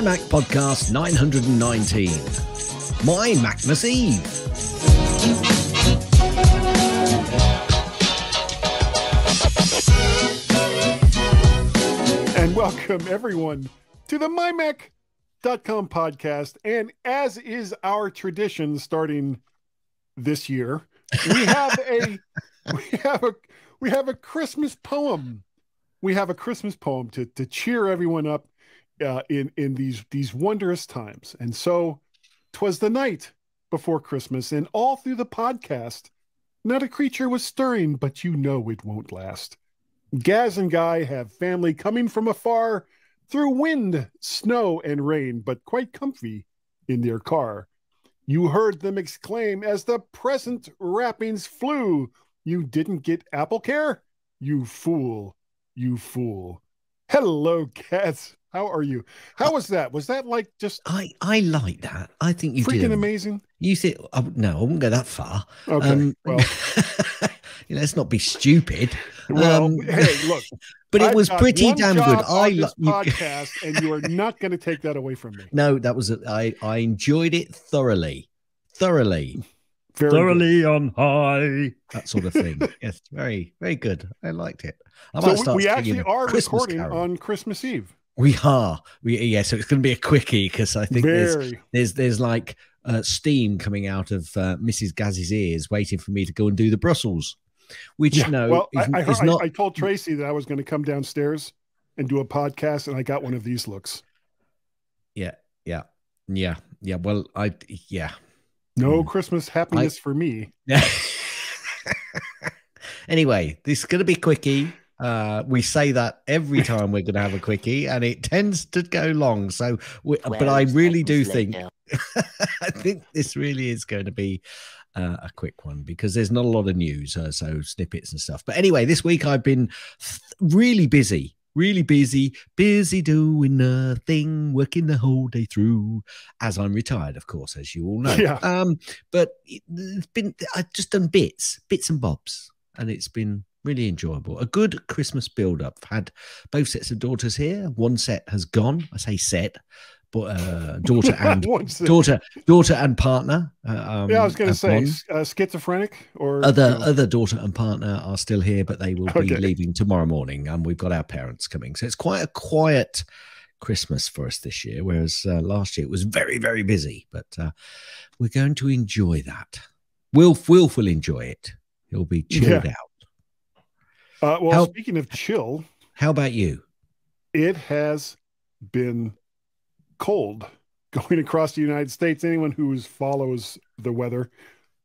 Mac Podcast 919. MyMac-Mus Eve. And welcome everyone to the MyMac.com podcast. And as is our tradition starting this year, we have a Christmas poem. We have a Christmas poem to cheer everyone up in these wondrous times. And so 'twas the night before Christmas, and all through the podcast, not a creature was stirring, but you know it won't last. Gaz and Guy have family coming from afar through wind, snow, and rain, but quite comfy in their car. You heard them exclaim as the present wrappings flew, "You didn't get Apple Care? You fool, you fool." Hello, Gaz. How are you? How was that? Was that like just... I like that. I think you freaking did. Amazing. You think... no, I wouldn't go that far. Okay, well... let's not be stupid. Well, hey, look. But it was pretty damn good. I love podcast, and you are not going to take that away from me. No, that was I enjoyed it thoroughly. Very thoroughly good. On high. That sort of thing. Yes, very, very good. I liked it. So we actually are recording on Christmas Eve. We are. Yeah, so it's going to be a quickie because I think there's like steam coming out of Mrs. Gaz's ears waiting for me to go and do the Brussels. Which, yeah, no, well, is not... I told Tracy that I was going to come downstairs and do a podcast, and I got one of these looks. Yeah. Well, no Christmas happiness for me. Anyway, this is going to be quickie. We say that every time we're going to have a quickie, and it tends to go long. So, but I really do think, I think this really is going to be a quick one because there's not a lot of news, so snippets and stuff. But anyway, this week I've been really busy doing nothing, working the whole day through, as I'm retired, of course, as you all know. Yeah. But I've just done bits and bobs, and it's been really enjoyable. A good Christmas build-up. I've had both sets of daughters here. One set has gone. I say set, but daughter and partner. Yeah, I was going to say schizophrenic or other daughter and partner are still here, but they will be leaving tomorrow morning, and we've got our parents coming. So it's quite a quiet Christmas for us this year, whereas last year it was very, very busy. But we're going to enjoy that. Wilf will enjoy it. He'll be chilled out. Well, speaking of chill, how about you? It has been cold going across the United States. Anyone who follows the weather,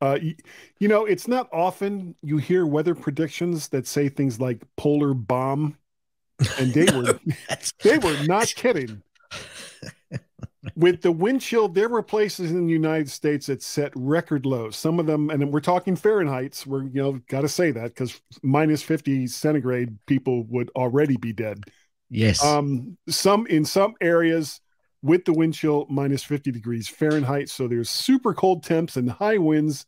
you know, it's not often you hear weather predictions that say things like polar bomb, and they were not kidding. With the wind chill, there were places in the United States that set record lows. Some of them, and we're talking Fahrenheit. We're, got to say that because minus 50 centigrade, people would already be dead. Yes. In some areas with the wind chill, minus 50 degrees Fahrenheit. So there's super cold temps and high winds,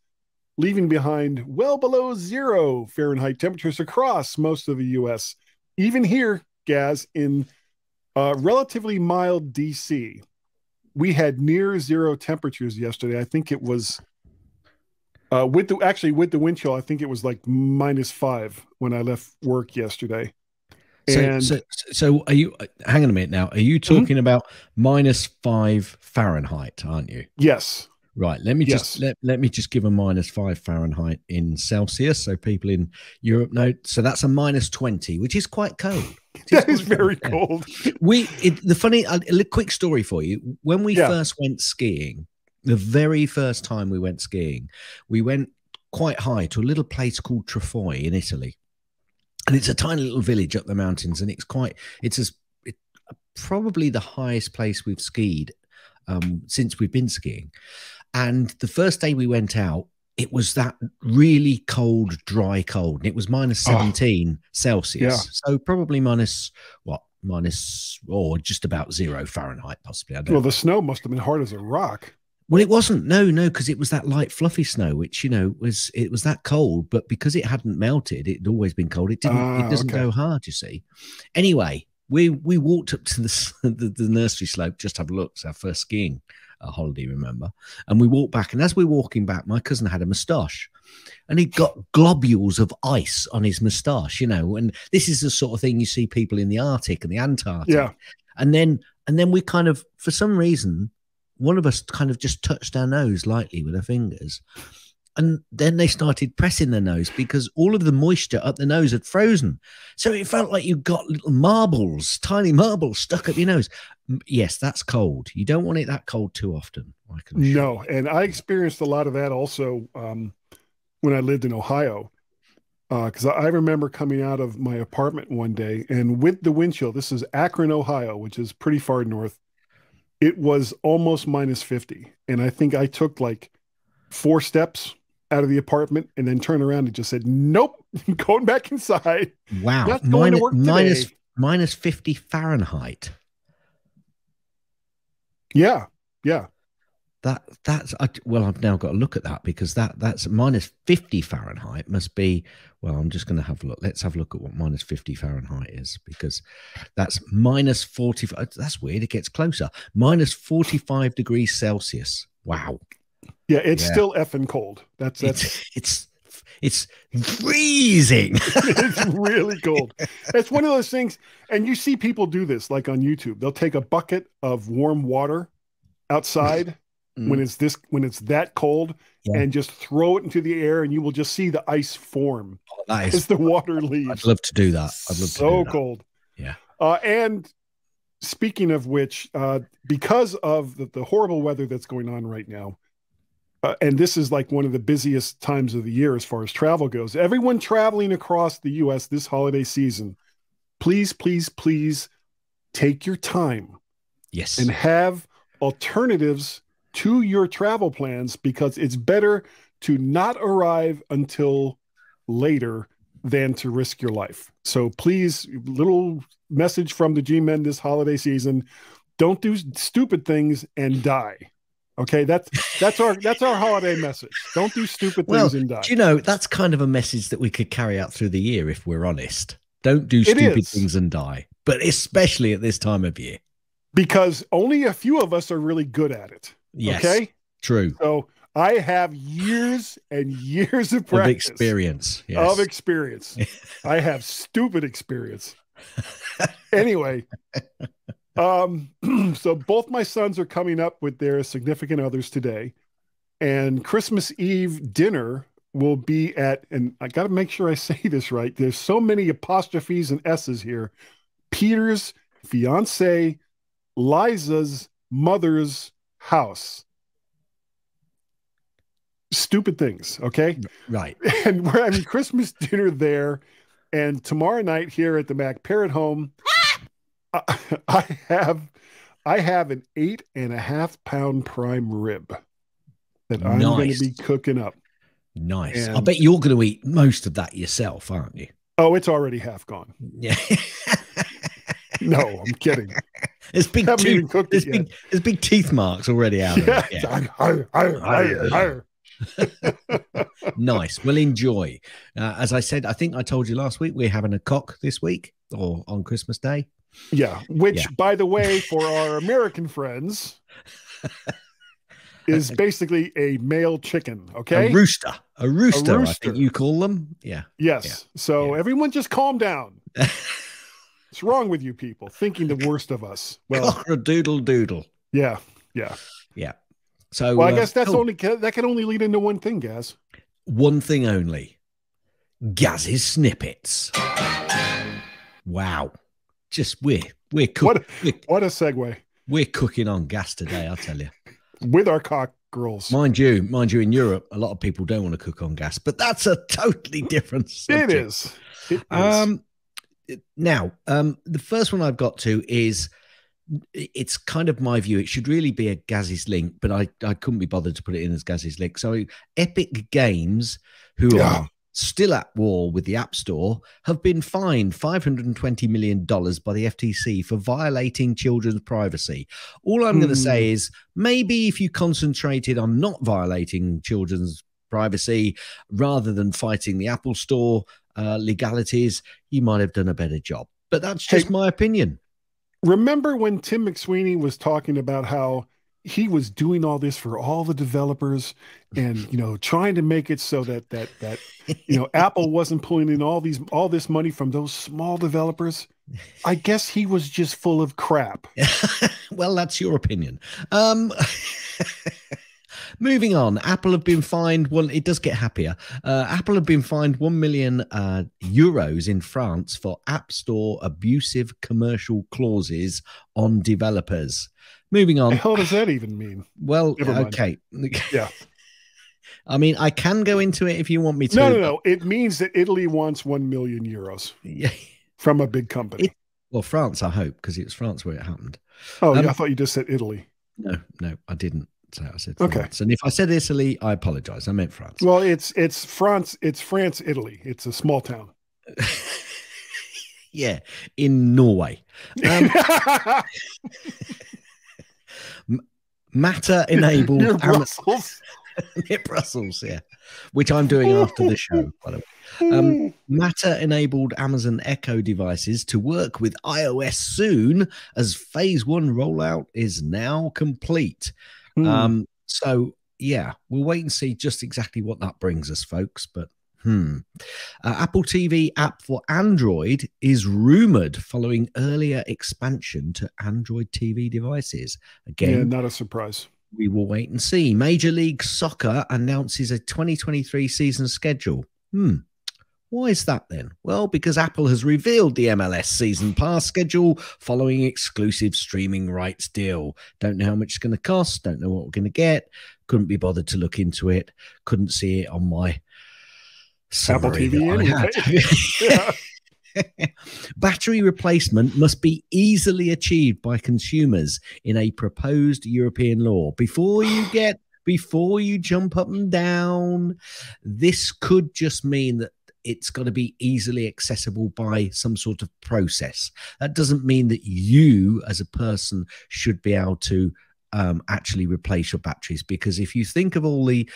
leaving behind well below 0 Fahrenheit temperatures across most of the U.S. Even here, Gaz, in relatively mild DC. We had near 0 temperatures yesterday. I think it was with the wind chill. I think it was like -5 when I left work yesterday. So are you? Hang on a minute now. Are you talking about -5 Fahrenheit? Aren't you? Yes. Right. Let me just let me just give a -5 Fahrenheit in Celsius, so people in Europe know. So that's a -20, which is quite cold. That is very cold. A quick story for you. When we first went skiing, the very first time we went skiing, we went quite high to a little place called Twas in Italy. And it's a tiny little village up the mountains, and it's probably the highest place we've skied since we've been skiing. And the first day we went out, it was that really cold, dry cold. And it was -17 Celsius. Yeah. So probably just about 0 Fahrenheit, possibly. Well, the snow must have been hard as a rock. Well, it wasn't. No, because it was that light, fluffy snow, which, it was that cold. But because it hadn't melted, it had always been cold. It doesn't go hard, you see. Anyway, we walked up to the nursery slope just to have a look. It's our first skiing holiday, remember? And we walked back, and as we're walking back, my cousin had a moustache, and he'd got globules of ice on his moustache, you know. And this is the sort of thing you see people in the Arctic and the Antarctic. Yeah. And then we kind of, for some reason, one of us kind of just touched our nose lightly with our fingers. And then they started pressing their nose because all of the moisture up the nose had frozen. So it felt like you got little marbles, tiny marbles stuck up your nose. Yes, that's cold. You don't want it that cold too often. No, and I experienced a lot of that also when I lived in Ohio. Because I remember coming out of my apartment one day, and with the wind chill, this is Akron, Ohio, which is pretty far north, it was almost minus 50. And I think I took like 4 steps out of the apartment and then turned around and just said, nope, going back inside. Wow. Not going to work today. Minus 50 Fahrenheit. Yeah. Yeah. Well, I've now got to look at that, because that's minus 50 Fahrenheit must be, well, I'm just going to have a look. Let's have a look at what minus 50 Fahrenheit is, because that's minus 45. That's weird. It gets closer. Minus 45 degrees Celsius. Wow. Yeah, it's still effing cold. It's freezing. It's really cold. It's one of those things, and you see people do this like on YouTube. They'll take a bucket of warm water outside when it's that cold, and just throw it into the air, and you will just see the ice form as the water leaves. I'd love to do that. I'd love to do that. Cold. Yeah. And speaking of which, because of the horrible weather that's going on right now, and this is like one of the busiest times of the year as far as travel goes, everyone traveling across the U.S. this holiday season, please, please, please take your time. Yes. And have alternatives to your travel plans, because it's better to not arrive until later than to risk your life. So please, little message from the G-Men this holiday season: don't do stupid things and die. Okay, that's our holiday message. Don't do stupid things and die. Do you know, that's kind of a message that we could carry out through the year if we're honest. Don't do stupid things and die, but especially at this time of year, because only a few of us are really good at it. Yes, okay, true. So I have years and years of practice, experience. I have stupid experience. Anyway, so both my sons are coming up with their significant others today, and Christmas Eve dinner will be at, and I got to make sure I say this right, there's so many apostrophes and S's here, Peter's fiance Liza's mother's house. Stupid things, okay? Right. And we're having Christmas dinner there, and tomorrow night here at the Mac Parrot home, I have an 8.5 pound prime rib that I'm going to be cooking up. Nice. I bet you're going to eat most of that yourself, aren't you? Oh, it's already half gone. Yeah. No, I'm kidding. There's big teeth marks already out of it. Nice. Well, enjoy. As I said, I think I told you last week, we're having a cock this week, or on Christmas Day. Yeah, which, by the way, for our American friends, is basically a male chicken, okay? A rooster, I think you call them. Yeah. Yes. Yeah. So everyone just calm down. What's wrong with you people thinking the worst of us? Well, a doodle. Yeah. So, well, I guess that can only lead into one thing, Gaz. One thing only. Gaz's snippets. Wow. Just we're cooking. What a segue. We're cooking on gas today, I'll tell you. With our cock girls. Mind you, in Europe, a lot of people don't want to cook on gas, but that's a totally different subject. It is. Now, the first one I've got to is, it's kind of my view. It should really be a Gaz's link, but I couldn't be bothered to put it in as Gaz's link. So Epic Games, who are still at war with the App Store, have been fined $520 million by the FTC for violating children's privacy. All I'm going to say is, maybe if you concentrated on not violating children's privacy rather than fighting the Apple Store legalities, you might have done a better job. but that's just my opinion. Remember when Tim McSweeney was talking about how he was doing all this for all the developers and, you know, trying to make it so that you know, Apple wasn't pulling in all this money from those small developers? I guess he was just full of crap. Well, that's your opinion. Moving on, Apple have been fined it does get happier. Apple have been fined 1 million euros in France for App Store abusive commercial clauses on developers. Moving on. What the hell does that even mean? Well, okay. Yeah. I mean, I can go into it if you want me to. No. It means that Italy wants 1 million euros from a big company. Well, France, I hope, because it was France where it happened. Oh, yeah, I thought you just said Italy. No, I didn't. So I said France. Okay. And if I said Italy, I apologize. I meant France. Well, it's France. It's France, Italy. It's a small town. Yeah, in Norway. Matter-enabled Near Brussels. Near Brussels, yeah. Which I'm doing after the show, by the way. Matter-enabled Amazon Echo devices to work with iOS soon, as phase 1 rollout is now complete. So yeah, we'll wait and see just exactly what that brings us, folks. But Apple TV app for Android is rumored following earlier expansion to Android TV devices. Again, yeah, not a surprise. We will wait and see. Major League Soccer announces a 2023 season schedule. Why is that then? Well, because Apple has revealed the MLS season pass schedule following exclusive streaming rights deal. Don't know how much it's going to cost. Don't know what we're going to get. Couldn't be bothered to look into it. Couldn't see it on my Apple TV anyway. Battery replacement must be easily achieved by consumers in a proposed European law. Before you jump up and down, this could just mean that it's got to be easily accessible by some sort of process. That doesn't mean that you as a person should be able to actually replace your batteries, because if you think of all the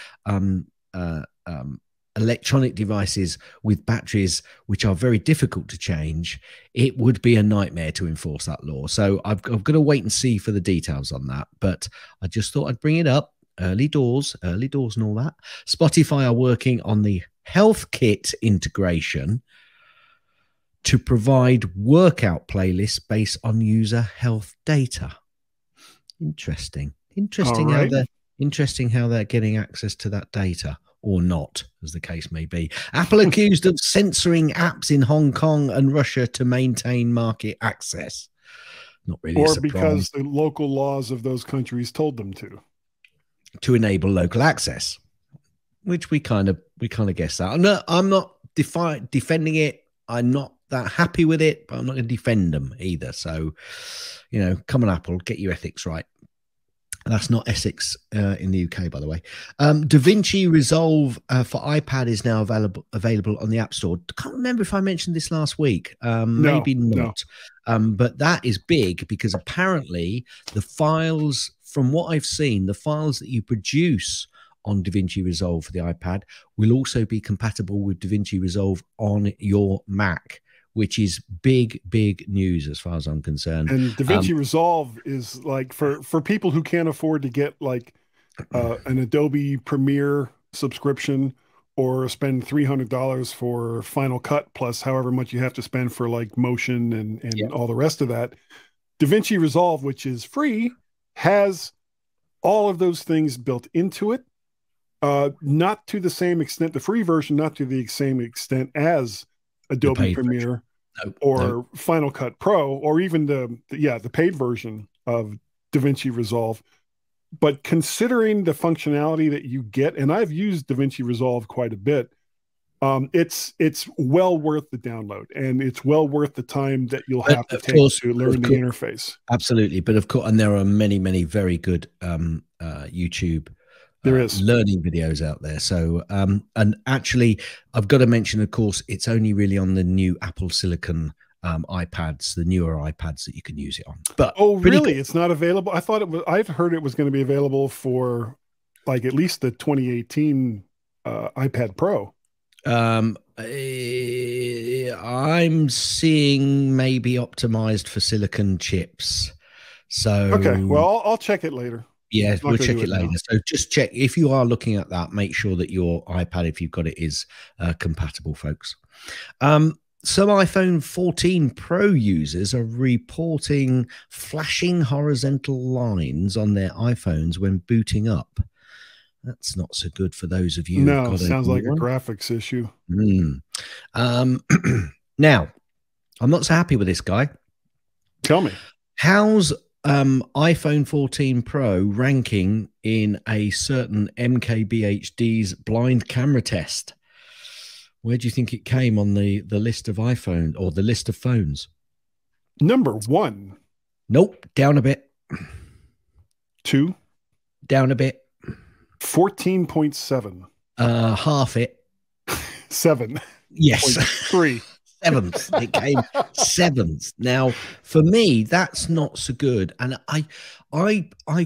electronic devices with batteries which are very difficult to change, it would be a nightmare to enforce that law. So I've got to wait and see for the details on that, but I just thought I'd bring it up. Early doors and all that. Spotify are working on the Health Kit integration to provide workout playlists based on user health data. Interesting how they're getting access to that data, or not, as the case may be. Apple accused of censoring apps in Hong Kong and Russia to maintain market access. Not really, or because the local laws of those countries told them to enable local access, which we kind of guess that. I'm not defending it. I'm not that happy with it, but I'm not going to defend them either. So, you know, come on, Apple, get your ethics right. That's not Essex in the UK, by the way. DaVinci Resolve for iPad is now available on the App Store. I can't remember if I mentioned this last week. Maybe not. No. But that is big, because apparently the files, from what I've seen, the files that you produce on DaVinci Resolve for the iPad will also be compatible with DaVinci Resolve on your Mac, which is big news as far as I'm concerned. And DaVinci Resolve is like for people who can't afford to get like an Adobe Premiere subscription, or spend $300 for Final Cut plus however much you have to spend for like motion and all the rest of that. DaVinci Resolve, which is free, has all of those things built into it. Not to the same extent, the free version, not to the same extent as Adobe Premiere or Final Cut Pro, or even the paid version of DaVinci Resolve. But considering the functionality that you get, and I've used DaVinci Resolve quite a bit, it's well worth the download, and it's well worth the time that you'll have to take to learn the interface. Absolutely. But of course, and there are many very good YouTube learning videos out there. So and actually I've got to mention, of course, it's only really on the new Apple Silicon iPads, the newer iPads, that you can use it on. But really it's not available? I thought it was. I've heard it was going to be available for like at least the 2018 iPad Pro. I'm seeing maybe optimized for silicon chips. So okay, well, I'll check it later. Yeah, we'll check it later. Now. So just check if you are looking at that. Make sure that your iPad, if you've got it, is compatible, folks. Some iPhone 14 Pro users are reporting flashing horizontal lines on their iPhones when booting up. That's not so good for those of you No, who've got sounds like a graphics issue. Now, I'm not so happy with this guy. Tell me. How's iPhone 14 Pro ranking in a certain MKBHD's blind camera test? Where do you think it came on the list of iPhone or the list of phones? Number 1. Nope, down a bit. 2. Down a bit. 14.7. Half it. 7. Yes. 3. 7th. It came 7th. Now, for me, that's not so good. And I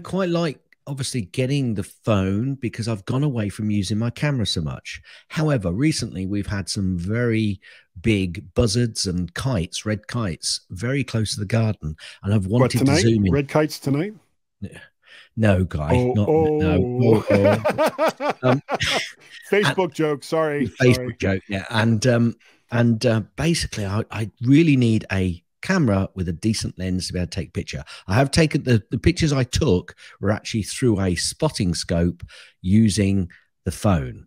quite like obviously getting the phone because I've gone away from using my camera so much. However, recently we've had some very big buzzards and kites, red kites, very close to the garden, and I've wanted to zoom in. Red kites tonight? No, Guy. No. Facebook joke. Sorry. Facebook joke. Yeah, and basically, I really need a camera with a decent lens to be able to take a picture. I have taken the pictures I took were actually through a spotting scope using the phone,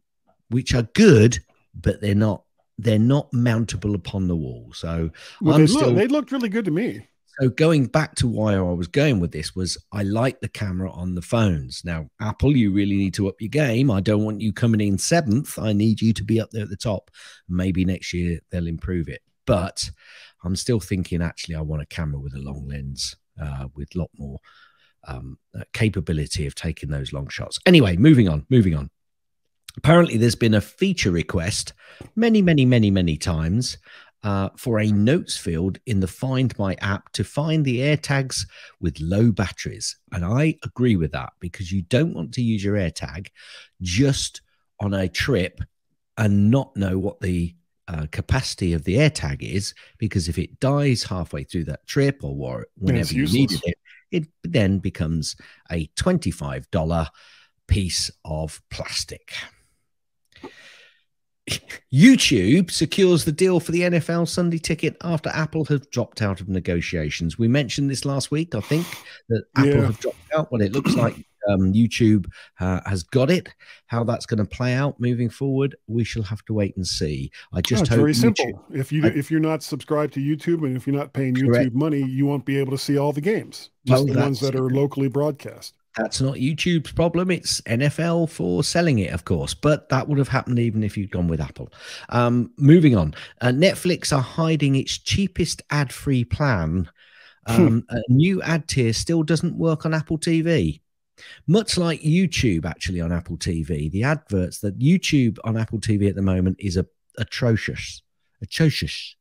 which are good, but they're not mountable upon the wall. So they looked really good to me. So going back to why I was going with this was I like the camera on the phones. Now, Apple, you really need to up your game. I don't want you coming in 7th. I need you to be up there at the top. Maybe next year they'll improve it. But I'm still thinking, actually, I want a camera with a long lens with a lot more capability of taking those long shots. Anyway, moving on. Apparently, there's been a feature request many times for a notes field in the Find My app to find the AirTags with low batteries. And I agree with that because you don't want to use your AirTag just on a trip and not know what the capacity of the AirTag is, because if it dies halfway through that trip or whenever you needed it, it then becomes a $25 piece of plastic. YouTube secures the deal for the NFL Sunday ticket after Apple have dropped out of negotiations. We mentioned this last week, I think, that Apple have dropped out. Well, it looks like YouTube has got it. How that's going to play out moving forward, we shall have to wait and see. I just hope very simple. If you're not subscribed to YouTube and if you're not paying YouTube money, you won't be able to see all the games, just the ones that are locally broadcast. That's not YouTube's problem. It's NFL for selling it, of course. But that would have happened even if you'd gone with Apple. Moving on. Netflix are hiding its cheapest ad-free plan. A new ad tier still doesn't work on Apple TV. Much like YouTube, actually, on Apple TV, the adverts that YouTube on Apple TV at the moment is atrocious. Atrocious.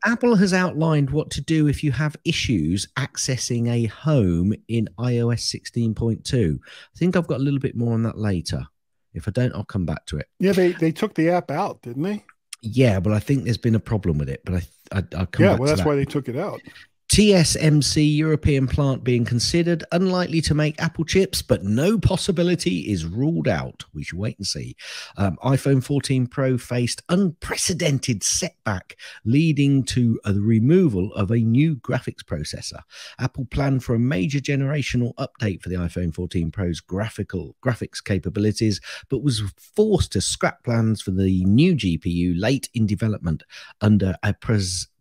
Apple has outlined what to do if you have issues accessing a home in iOS 16.2. I think I've got a little bit more on that later. If I don't, I'll come back to it. Yeah, they took the app out, didn't they? Yeah, but I think there's been a problem with it. But I'll come back to that. Yeah, well, that's why they took it out. TSMC European plant being considered, unlikely to make Apple chips, but no possibility is ruled out. We should wait and see. iPhone 14 Pro faced unprecedented setback, leading to the removal of a new graphics processor. Apple planned for a major generational update for the iPhone 14 Pro's graphics capabilities, but was forced to scrap plans for the new GPU late in development under a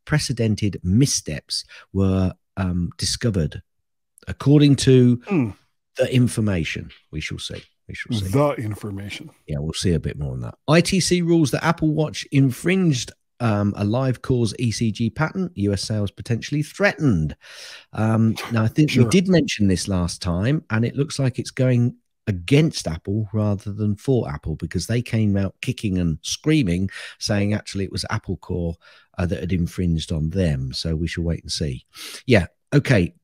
precedented missteps were discovered, according to the information. We shall see. The information. Yeah, we'll see a bit more on that. ITC rules that Apple Watch infringed a live cause ECG patent. US sales potentially threatened. Now, I think we did mention this last time, and it looks like it's going against Apple rather than for Apple, because they came out kicking and screaming, saying actually it was Apple Core that had infringed on them. So we shall wait and see. Yeah, okay.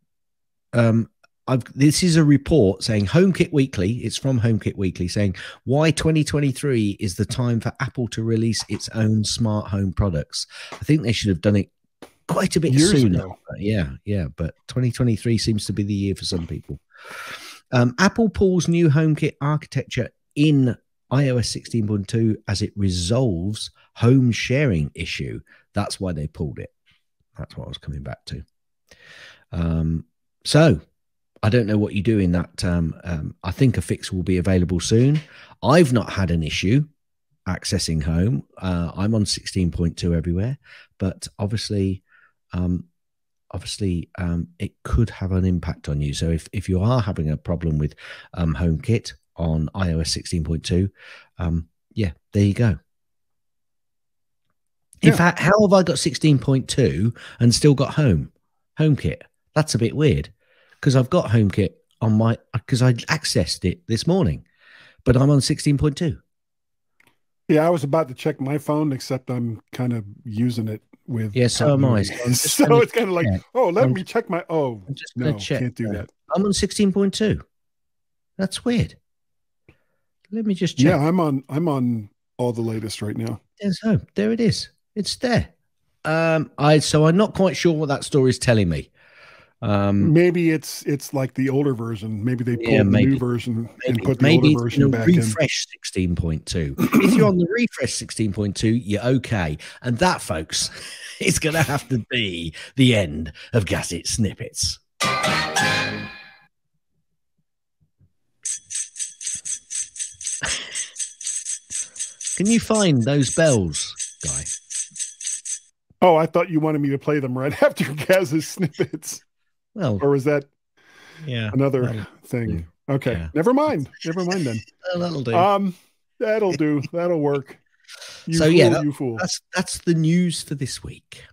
This is a report saying HomeKit Weekly. It's from HomeKit Weekly saying why 2023 is the time for Apple to release its own smart home products. I think they should have done it quite a bit sooner. Yeah. But 2023 seems to be the year for some people. Apple pulls new HomeKit architecture in iOS 16.2 as it resolves home sharing issue. That's why they pulled it. That's what I was coming back to. So I don't know what you do in that. I think a fix will be available soon. I've not had an issue accessing home. I'm on 16.2 everywhere, but obviously it could have an impact on you. So if you are having a problem with HomeKit on iOS 16.2, yeah, there you go. In fact, how have I got 16.2 and still got HomeKit? That's a bit weird, because I've got HomeKit on because I accessed it this morning, but I'm on 16.2. Yeah, I was about to check my phone, except I'm kind of using it with. Yeah, so am I. So it's kind of like, oh, let me check my. Oh, I'm just no, can't do that. I'm on 16.2. That's weird. Let me just check. Yeah, I'm on all the latest right now. There's home. There it is. It's there. So I'm not quite sure what that story is telling me. Maybe it's like the older version. Maybe they pulled the new version and put the older version back in. Refresh 16.2. If you're on the refresh 16.2, you're okay. And that, folks, is going to have to be the end of Gazette Snippets. Can you find those bells, Guy? Oh, I thought you wanted me to play them right after Gaz's Snippets. Well, or was that another thing? Okay, yeah. Never mind then. That'll do. That'll do. That'll work. You fool. That's the news for this week.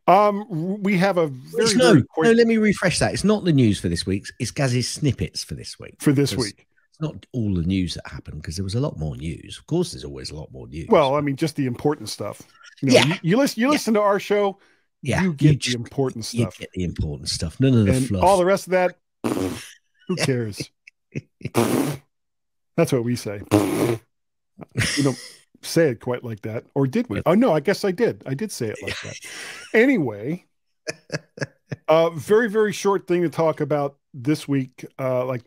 We have a very no. Let me refresh that. It's not the news for this week. It's Gaz's Snippets for this week. It's not all the news that happened, because there was a lot more news. Of course, there's always a lot more news. Well, I mean, just the important stuff. You listen to our show. Yeah, you get the important stuff. You get the important stuff. None of the fluff. All the rest of that, who cares? That's what we say. You don't say it quite like that. Or did we? Oh, no, I guess I did. I did say it like that. Anyway, very, very short thing to talk about this week. Like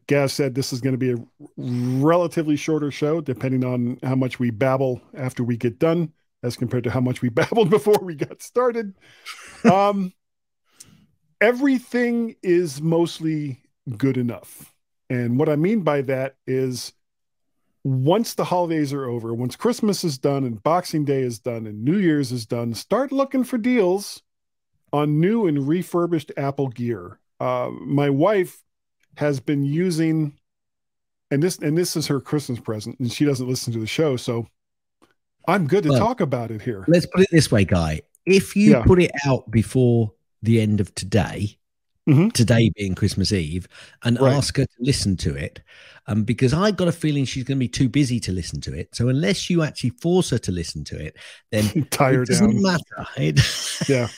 Gaz said, this is going to be a relatively shorter show, depending on how much we babble after we get done, as compared to how much we babbled before we got started. Everything is mostly good enough. And what I mean by that is, once the holidays are over, once Christmas is done and Boxing Day is done and New Year's is done, start looking for deals on new and refurbished Apple gear. My wife has been using, and this is her Christmas present, and she doesn't listen to the show, so I'm good to talk about it here. Let's put it this way, Guy. If you put it out before the end of today, today being Christmas Eve, and ask her to listen to it, because I got a feeling she's going to be too busy to listen to it. So unless you actually force her to listen to it, then it doesn't matter. Yeah.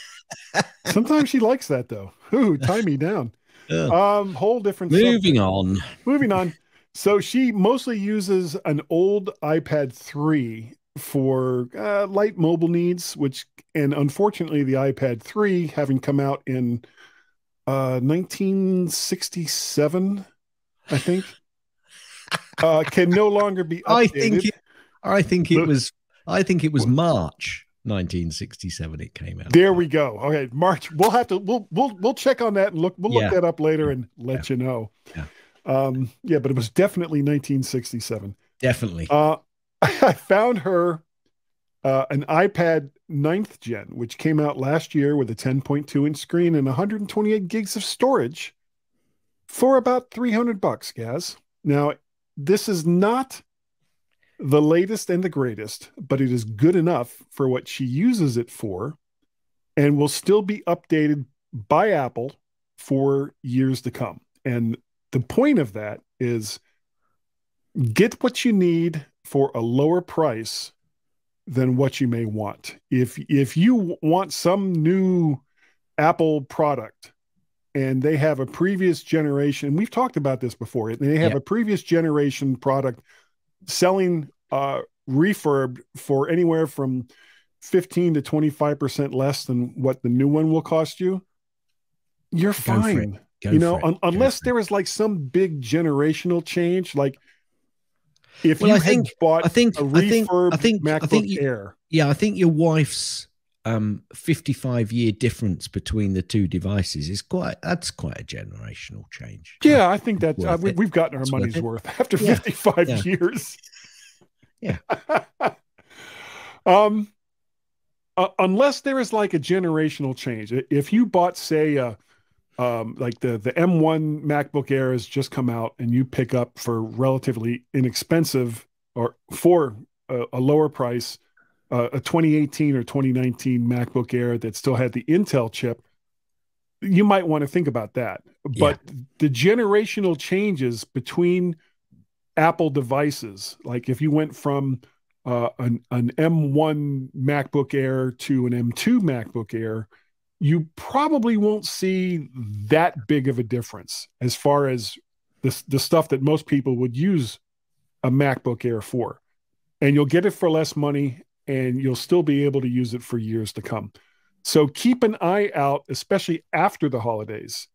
Sometimes she likes that, though. Ooh, tie me down. Whole different Moving on. So she mostly uses an old iPad 3 for light mobile needs, and unfortunately the iPad 3, having come out in 1967, I think, can no longer be updated. I think it was March 1967 it came out. There we go. Okay, March. We'll check on that and look that up later and let you know. But it was definitely 1967. Definitely. I found her an iPad 9th gen, which came out last year with a 10.2-inch screen and 128 gigs of storage for about $300, Gaz. Now, this is not the latest and the greatest, but it is good enough for what she uses it for, and will still be updated by Apple for years to come. And the point of that is, get what you need for a lower price than what you may want. If you want some new Apple product and they have a previous generation. We've talked about this before. They have a previous generation product selling refurb for anywhere from 15 to 25% less than what the new one will cost you. You're fine. Unless there is like some big generational change, like if you had bought a refurb MacBook Air. Yeah, I think your wife's 55-year difference between the two devices is quite a generational change. Yeah, I think that we've gotten our money's worth after 55 years. Yeah. Unless there is like a generational change. If you bought, say, like the M1 MacBook Air has just come out, and you pick up for relatively inexpensive or for a lower price a 2018 or 2019 MacBook Air that still had the Intel chip, you might want to think about that. But the generational changes between Apple devices, like if you went from an M1 MacBook Air to an M2 MacBook Air, you probably won't see that big of a difference as far as the stuff that most people would use a MacBook Air for. And you'll get it for less money, and you'll still be able to use it for years to come. So keep an eye out, especially after the holidays.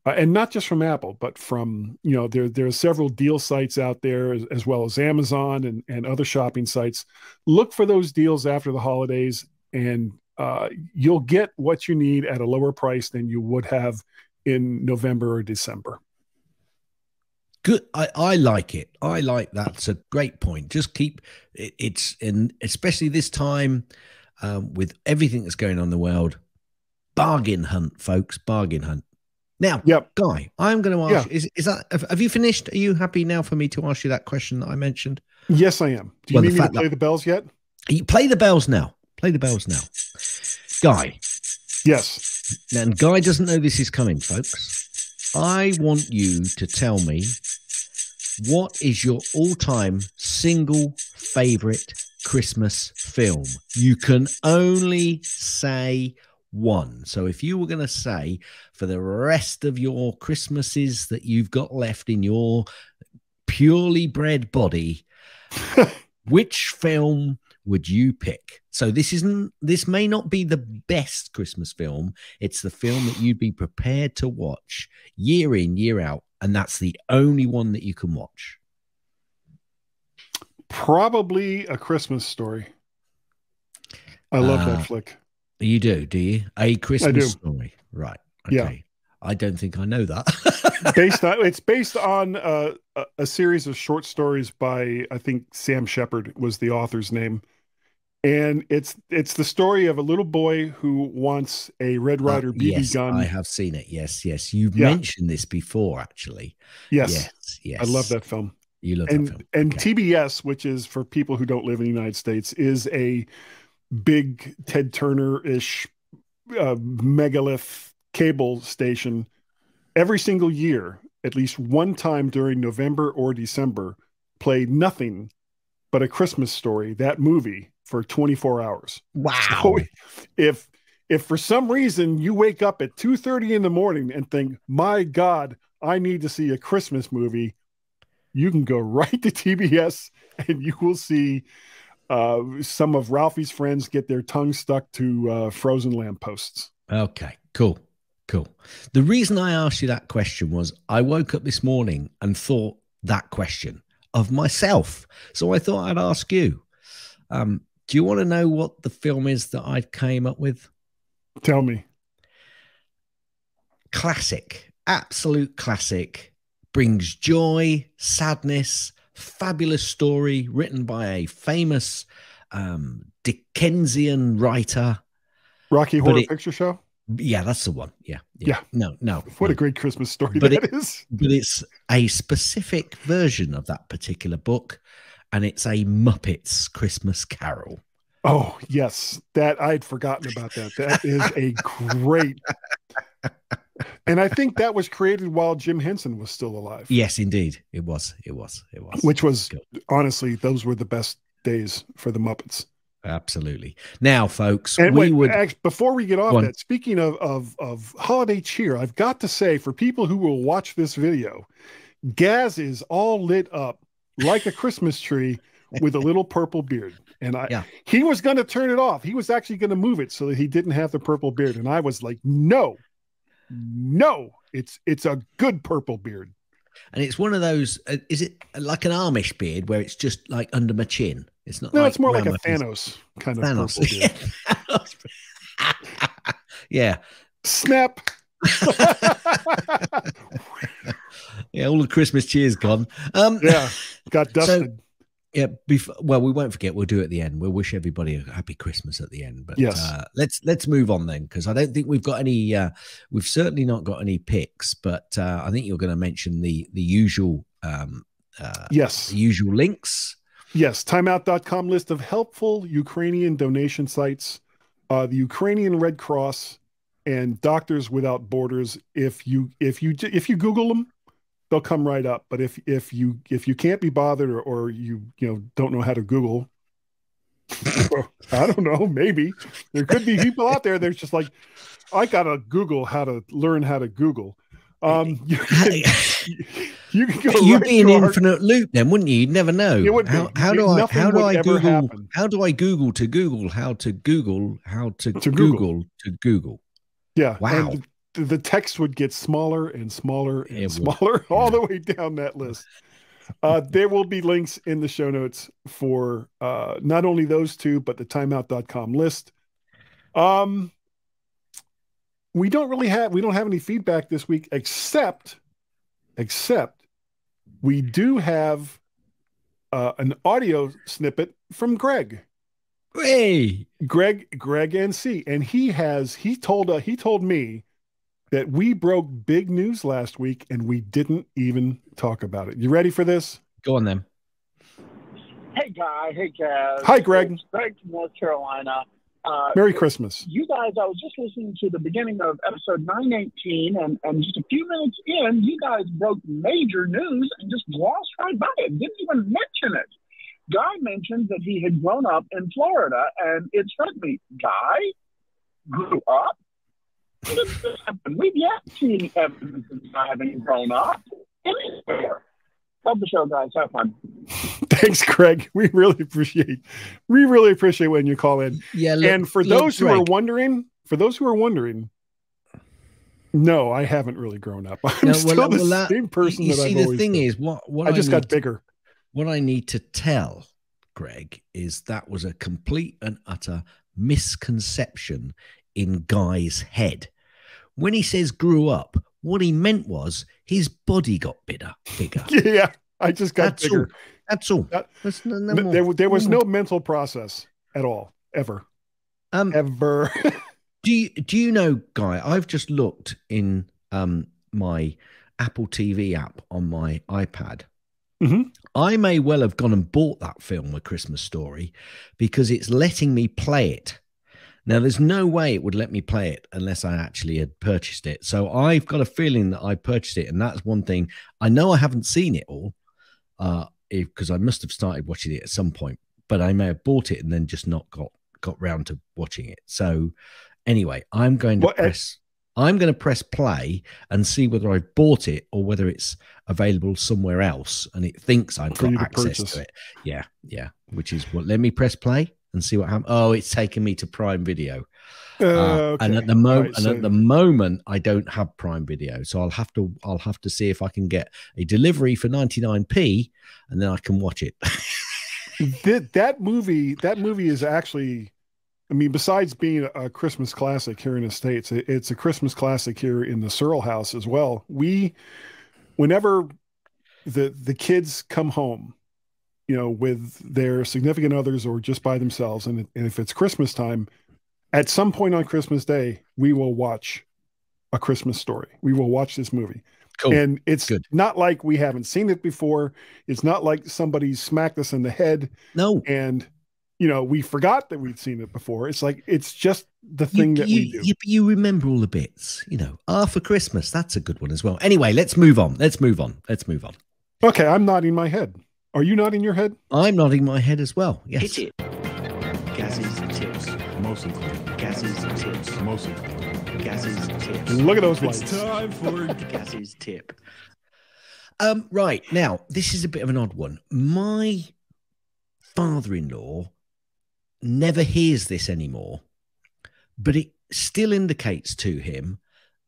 And not just from Apple, but from, there are several deal sites out there, as well as Amazon and other shopping sites. Look for those deals after the holidays, and you'll get what you need at a lower price than you would have in November or December. Good. I like it. I like that. It's a great point. Just keep it's in, especially this time with everything that's going on in the world. Bargain hunt, folks. Bargain hunt. Now, Guy, I'm going to ask you, is that, have you finished? Are you happy now for me to ask you that question that I mentioned? Yes, I am. Do you need me to play the bells yet? You play the bells now. Play the bells now. Guy. Yes. And Guy doesn't know this is coming, folks. I want you to tell me, what is your all-time single favorite Christmas film? You can only say one. So if you were going to say for the rest of your Christmases that you've got left in your purely bred body, which film would you pick? So this may not be the best Christmas film. It's the film that you'd be prepared to watch year in, year out, and that's the only one that you can watch. Probably A Christmas Story. I love that flick. You do you? A Christmas Story. Right. Okay. Yeah. I don't think I know that. It's based on a series of short stories by, I think, Sam Shepard was the author's name. And it's the story of a little boy who wants a Red Ryder BB gun. I have seen it. Yes. You've mentioned this before, actually. Yes. I love that film. You love that film. And TBS, which is for people who don't live in the United States, is a big Ted Turner-ish megalith cable station. Every single year, at least one time during November or December, play nothing but A Christmas Story, that movie, for 24 hours. Wow. So if for some reason you wake up at 2:30 in the morning and think, my God, I need to see a Christmas movie, you can go right to TBS and you will see some of Ralphie's friends get their tongue stuck to frozen lampposts. Okay, cool. The reason I asked you that question was I woke up this morning and thought that question of myself. So I thought I'd ask you. Do you want to know what the film is that I came up with? Tell me. Classic, absolute classic. Brings joy, sadness, fabulous story written by a famous Dickensian writer. Rocky Horror Picture Show? Yeah, that's the one. Yeah. No. What a great Christmas story that is. But it's a specific version of that particular book, and it's a Muppets Christmas Carol. Oh, yes. That I'd forgotten about that. That is a great... And I think that was created while Jim Henson was still alive. Yes, indeed. It was. Which was, honestly, those were the best days for the Muppets. Absolutely. Now, folks, and before we get off that, speaking of holiday cheer, I've got to say, for people who will watch this video, Gaz is all lit up like a Christmas tree with a little purple beard. And he was going to turn it off. He was actually going to move it so that he didn't have the purple beard. And I was like, no, it's a good purple beard. And it's one of those, is it like an Amish beard where it's just like under my chin? It's not. No, it's more like a Thanos kind of purple beard. Yeah. Snap. Yeah, all the Christmas cheers gone. Got dusted. Well, we won't forget. We'll do it at the end. We'll wish everybody a happy Christmas at the end. But yes, let's move on then, because I don't think we've got any. We've certainly not got any picks. But I think you're going to mention the usual. Yes, the usual links. Yes, timeout.com list of helpful Ukrainian donation sites, the Ukrainian Red Cross, and Doctors Without Borders. If you Google them, they'll come right up. But if you can't be bothered, or you don't know how to Google, I don't know, maybe there could be people out there that's just like, I gotta Google how to learn how to Google. You can go. You'd be an infinite loop then, wouldn't you? You'd never know. How do I Google? How do I Google to Google how to Google how to Google to Google? Yeah. Wow. And the text would get smaller and smaller and smaller all the way down that list. There will be links in the show notes for not only those two, but the timeout.com list. We don't have any feedback this week, except we do have an audio snippet from Greg. Hey, Greg NC, and he told me that we broke big news last week and we didn't even talk about it. You ready for this? Go on then. Hey Guy, hey Gaz. Hi Greg. It's Greg from North Carolina. Merry Christmas. You guys, I was just listening to the beginning of episode 918, and just a few minutes in, you guys broke major news and just glossed right by it. Didn't even mention it. Guy mentioned that he had grown up in Florida, and it struck me, Guy grew up? When did this happen? We've yet seen evidence of Guy having grown up anywhere. Love the show, guys. Have fun. Thanks, Greg. We really appreciate when you call in. Yeah. And for those who are wondering, no, I haven't really grown up. I'm still the same person that I've always been. You see, the thing is, what I just got bigger. What I need to tell Greg is that was a complete and utter misconception in Guy's head. When he says grew up, what he meant was his body got bigger. Yeah, I just got bigger. That's all. There was no mental process at all, ever. Ever. Do you know, Guy, I've just looked in my Apple TV app on my iPad. Mm-hmm. I may well have gone and bought that film, A Christmas Story, because it's letting me play it. Now, there's no way it would let me play it unless I actually had purchased it. So I've got a feeling that I purchased it, and that's one thing. I know I haven't seen it all because I must have started watching it at some point, but I may have bought it and then just not got round to watching it. So anyway, I'm going to press play and see whether I bought it or whether it's available somewhere else and it thinks I've got access to it. Yeah. Which is what, let me press play and see what happens. Oh, it's taken me to Prime Video. Okay. And at the moment, I don't have Prime Video, so I'll have to see if I can get a delivery for 99p, and then I can watch it. that movie is actually, I mean, besides being a Christmas classic here in the States, it's a Christmas classic here in the Searle house as well. Whenever the kids come home, with their significant others or just by themselves, and if it's Christmas time, at some point on Christmas Day, we will watch A Christmas Story. We will watch this movie. Cool. And it's not like we haven't seen it before. It's not like somebody smacked us in the head. No. And, we forgot that we'd seen it before. It's like, it's just the thing that we do. You remember all the bits, for Christmas. That's a good one as well. Anyway, let's move on. Okay, I'm nodding my head. Are you nodding your head? I'm nodding my head as well. Yes. Hit it. Gaz's tips. Mostly. Gaz's tips. Mostly. Gaz's tips. Look at those lights. It's time for Gaz's tip. Right, now, this is a bit of an odd one. My father-in-law never hears this anymore, but it still indicates to him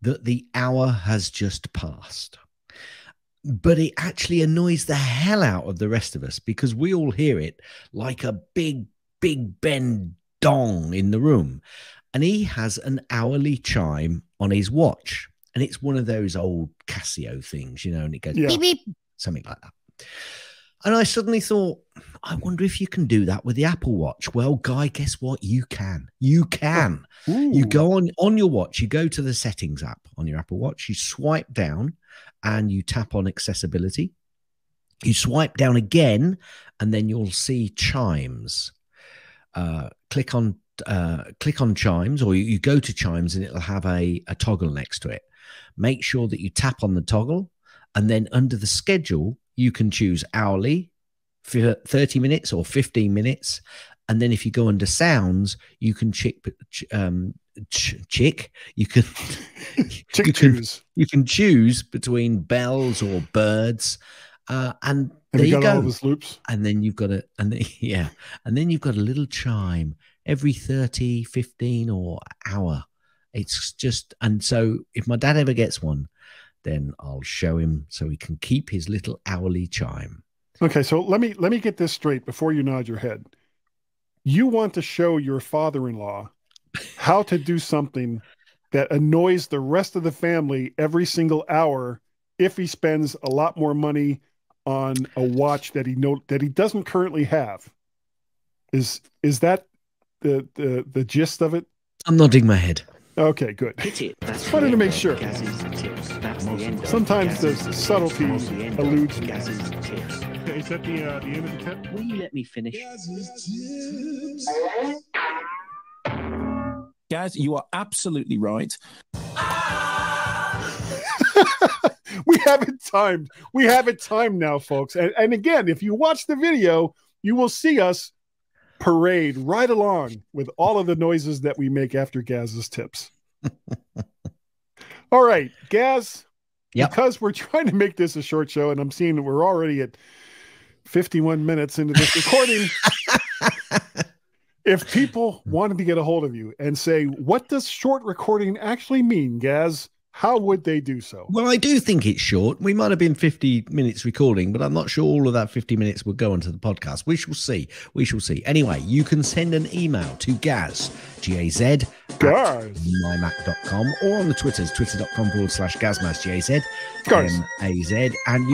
that the hour has just passed. But it actually annoys the hell out of the rest of us because we all hear it like a big, big Ben dong in the room. And he has an hourly chime on his watch. And it's one of those old Casio things, you know, and it goes beep, beep, something like that. And I suddenly thought, I wonder if you can do that with the Apple Watch. Well, Guy, guess what? You can. You can. Ooh. You go on your watch, you go to the settings app on your Apple Watch, you swipe down and you tap on accessibility. You swipe down again, and then you'll see chimes. Click on chimes, or you go to chimes and it'll have a toggle next to it. Make sure that you tap on the toggle, and then under the schedule, you can choose hourly, 30 minutes or 15 minutes. And then if you go under sounds, you can you can choose between bells or birds. And there you go. All those loops. And then you've got and then you've got a little chime every 30, 15 or hour. It's just, and so if my dad ever gets one, then I'll show him so he can keep his little hourly chime. Okay, so let me get this straight before you nod your head. You want to show your father-in-law how to do something that annoys the rest of the family every single hour if he spends a lot more money on a watch that he doesn't currently have. Is that the gist of it? I'm nodding my head. Okay, good. Just wanted to make sure. Sometimes the subtlety eludes me. Is that the end of the tip? Will you let me finish? Gaz, you are absolutely right. We have it timed. We have it timed now, folks. And again, if you watch the video, you will see us parade right along with all of the noises that we make after Gaz's tips. All right, Gaz, because we're trying to make this a short show, and I'm seeing that we're already at 51 minutes into this recording. If people wanted to get a hold of you and say, what does short recording actually mean, Gaz? How would they do so? Well, I do think it's short. We might have been 50 minutes recording, but I'm not sure all of that 50 minutes will go onto the podcast. We shall see. We shall see. Anyway, you can send an email to Gaz, G-A-Z, mymac.com, or on the Twitters, twitter.com/Gazmaz, G-A-Z, M-A-Z. And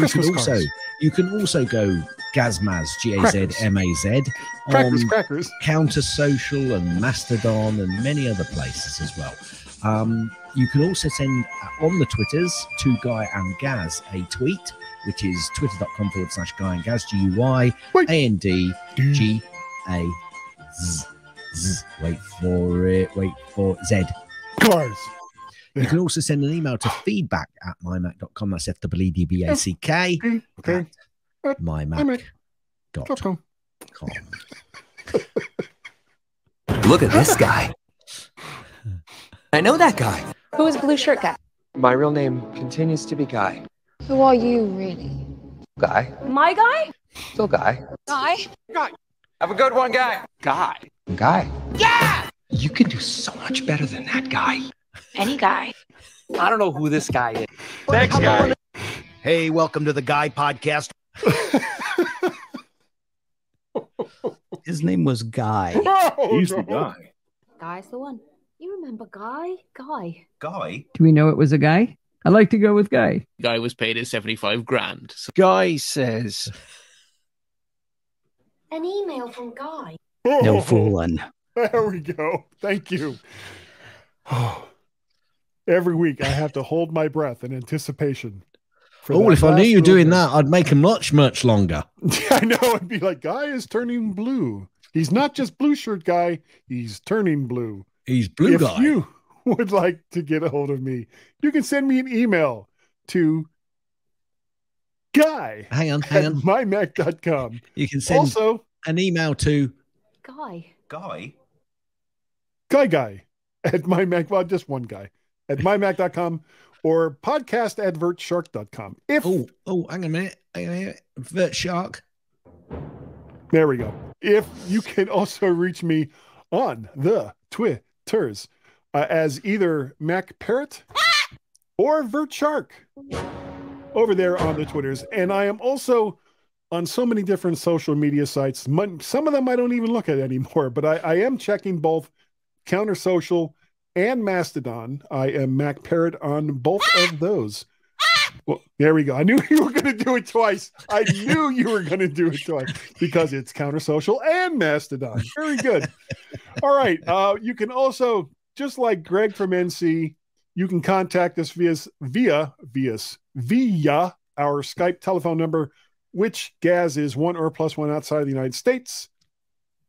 you can also go Gazmaz, G-A-Z-M-A-Z, on Crackers. Counter Social and Mastodon and many other places as well. You can also send on the Twitters to Guy and Gaz a tweet, which is twitter.com/Guy and Gaz, G-U-Y-A-N-D-G-A-Z. Wait for Z. Cars. You can also send an email to feedback@mymac.com. That's F-W-D-B-A-C-K. Okay. At mymac.com. Look at this guy. I know that guy. Who is Blue Shirt Guy? My real name continues to be Guy. Who are you, really? Guy. My guy? Still Guy. Guy? Guy. Have a good one, Guy. Guy. Guy. Yeah! You can do so much better than that guy. Any guy. I don't know who this guy is. Thanks, Guy. Hey, welcome to the Guy Podcast. His name was Guy. He's the guy. Guy's the one. You remember Guy? Guy. Do we know it was a guy? I like to go with Guy. Guy was paid his 75 grand. So Guy says, an email from Guy. no fooling. There we go. Thank you. Every week I have to hold my breath in anticipation. Oh, if I knew you were doing that, I'd make him much, much longer. I know. It'd be like, Guy is turning blue. He's not just Blue Shirt Guy. He's turning blue. He's Blue Guy. If you would like to get a hold of me, you can send me an email to Guy. Hang on. mymac.com. You can send also an email to Guy. Guy at MyMac, well, just one guy at mymac.com or podcast@vertshark.com. Hang on a minute. Vert Shark. There we go. If you can also reach me on the Twitters as either Mac Parrot or Vert Shark over there on the Twitters. And I am also on so many different social media sites. Some of them I don't even look at anymore, but I am checking both Counter Social and Mastodon. I am Mac Parrot on both of those. Well, there we go. I knew you were going to do it twice. I knew you were going to do it twice because it's Counter Social and Mastodon. Very good. All right. You can also, just like Greg from NC, you can contact us via our Skype telephone number, which Gaz is 1 or +1 outside of the United States.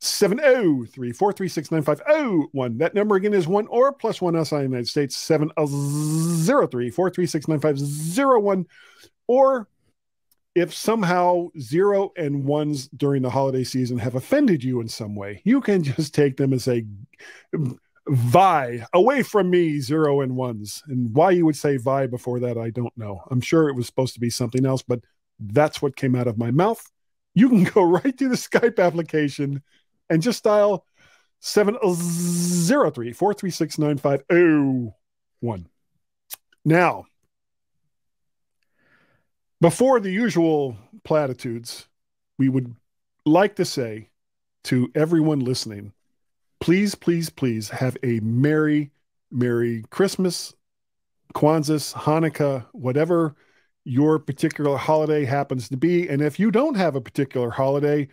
703-436-9501. That number again is 1 or +1 outside the United States. 703-436-9501. Or if somehow 0 and 1s during the holiday season have offended you in some way, you can just take them and say, "Vi, away from me, 0 and 1s." And why you would say "Vi" before that, I don't know. I'm sure it was supposed to be something else, but that's what came out of my mouth. You can go right to the Skype application and just dial 703-436-9501. Now, before the usual platitudes, we would like to say to everyone listening, please, please, please have a Merry, Merry Christmas, Kwanzaa, Hanukkah, whatever your particular holiday happens to be. And if you don't have a particular holiday,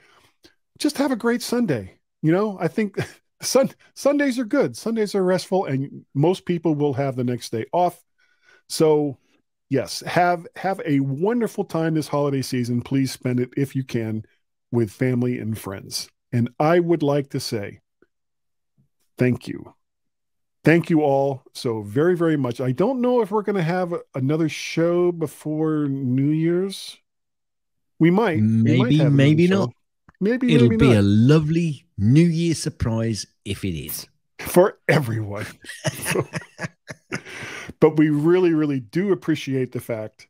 just have a great Sunday. You know, I think Sundays are good. Sundays are restful, and most people will have the next day off. So, yes, have a wonderful time this holiday season. Please spend it, if you can, with family and friends. And I would like to say thank you. Thank you all so very, very much. I don't know if we're going to have another show before New Year's. We might. Maybe not. Maybe it'll maybe be not. a lovely New Year surprise if it is. For everyone. But we really, really do appreciate the fact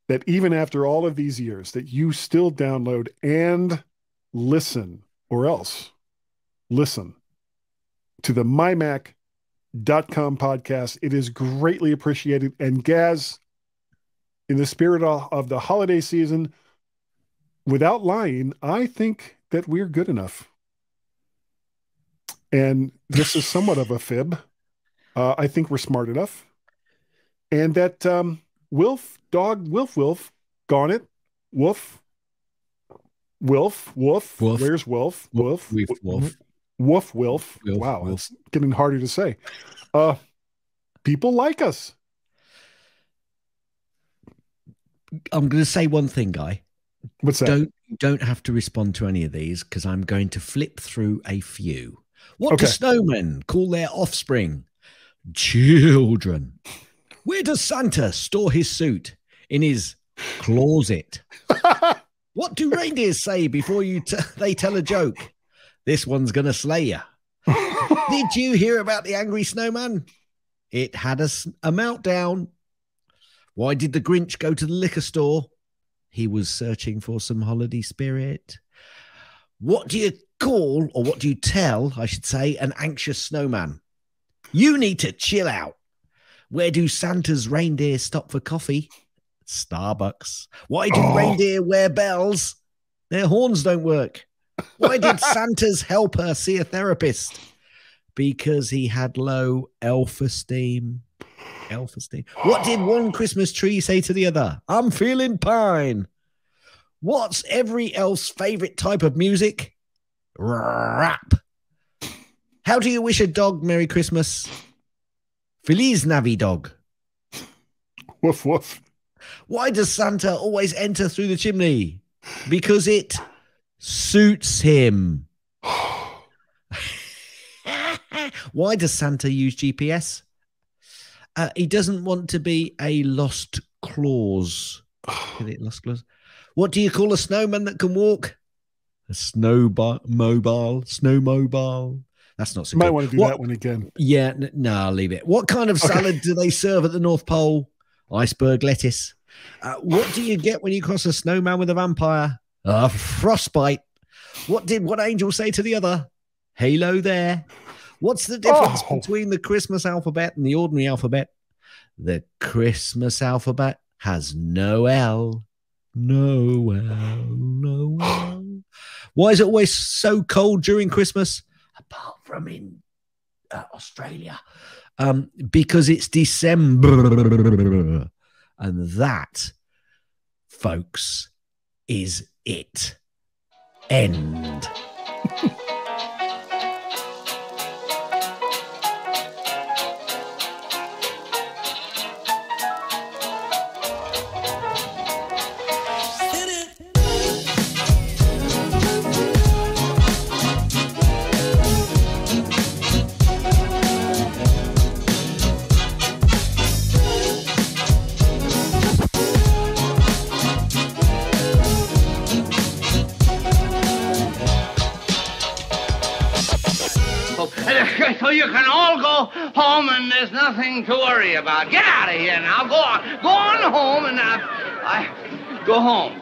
that even after all of these years, that you still download and listen, or else listen to the MyMac.com podcast. It is greatly appreciated. And Gaz, in the spirit of the holiday season, without lying, I think that we're good enough. And this is somewhat of a fib. I think we're smart enough. And that Wilf, gone it. Woof. Where's Wilf? Woof. Wow, it's getting harder to say. People like us. I'm going to say one thing, Guy. What's that? Don't have to respond to any of these because I'm going to flip through a few. What do snowmen call their offspring? Children. Where does Santa store his suit? In his closet. What do reindeers say before they tell a joke? This one's gonna slay ya. Did you hear about the angry snowman? It had a meltdown. Why did the Grinch go to the liquor store? He was searching for some holiday spirit. What do you call, or what do you tell, I should say, an anxious snowman? You need to chill out. Where do Santa's reindeer stop for coffee? Starbucks. Why do reindeer wear bells? Their horns don't work. Why did Santa's helper see a therapist? Because he had low elf-esteem. Elf-esteem. What did one Christmas tree say to the other? I'm feeling pine. What's every elf's favorite type of music? Rap. How do you wish a dog Merry Christmas? Feliz Navidad. Woof, woof. Why does Santa always enter through the chimney? Because it suits him. Why does Santa use GPS? He doesn't want to be a lost clause. Get it, lost clause? What do you call a snowman that can walk? A snowmobile. That's not so Might good. want to do that one again. Yeah, no, I'll leave it. What kind of salad do they serve at the North Pole? Iceberg lettuce. What do you get when you cross a snowman with a vampire? A frostbite. What did one angel say to the other? Halo there. What's the difference between the Christmas alphabet and the ordinary alphabet? The Christmas alphabet has no L. No L. No L. Why is it always so cold during Christmas? Apart from in Australia. Because it's December. And that, folks, is it. End. So you can all go home and there's nothing to worry about. Get out of here now. Go on. Go on home and go home.